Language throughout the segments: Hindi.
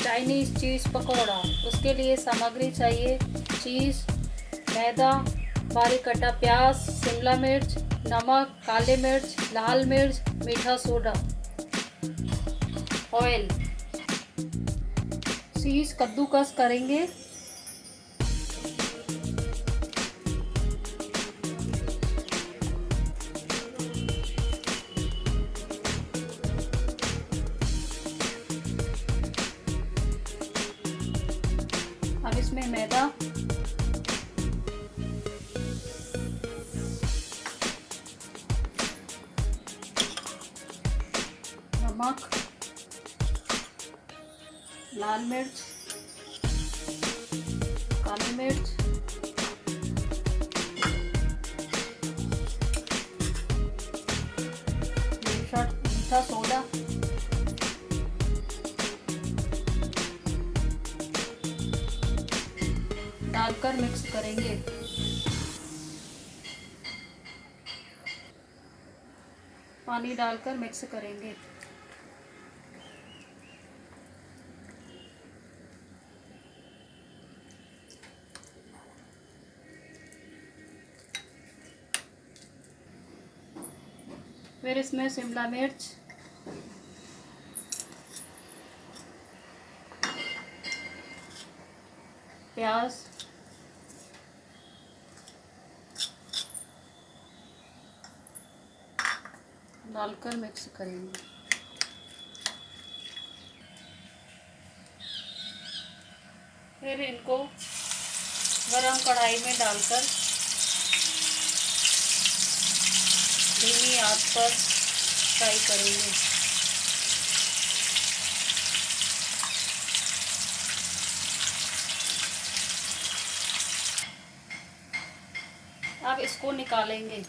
चाइनीज़ चीज़ पकौड़ा। उसके लिए सामग्री चाहिए चीज़, मैदा, बारीक कटा प्याज, शिमला मिर्च, नमक, काले मिर्च, लाल मिर्च, मीठा सोडा, ऑयल। चीज़ कद्दूकस करेंगे। अब इसमें मैदा, नमक, लाल मिर्च, काली मिर्च, मीठा सोडा, डालकर मिक्स करेंगे। पानी डालकर मिक्स करेंगे। फिर इसमें शिमला मिर्च, प्याज, डालकर मिक्स करेंगे। फिर इनको गरम कढ़ाई में डालकर धीमी आंच पर फ्राई करेंगे। अब इसको निकालेंगे।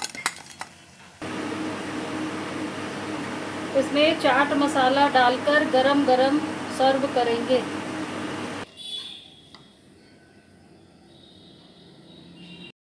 इसमें चाट मसाला डालकर गरम गरम सर्व करेंगे।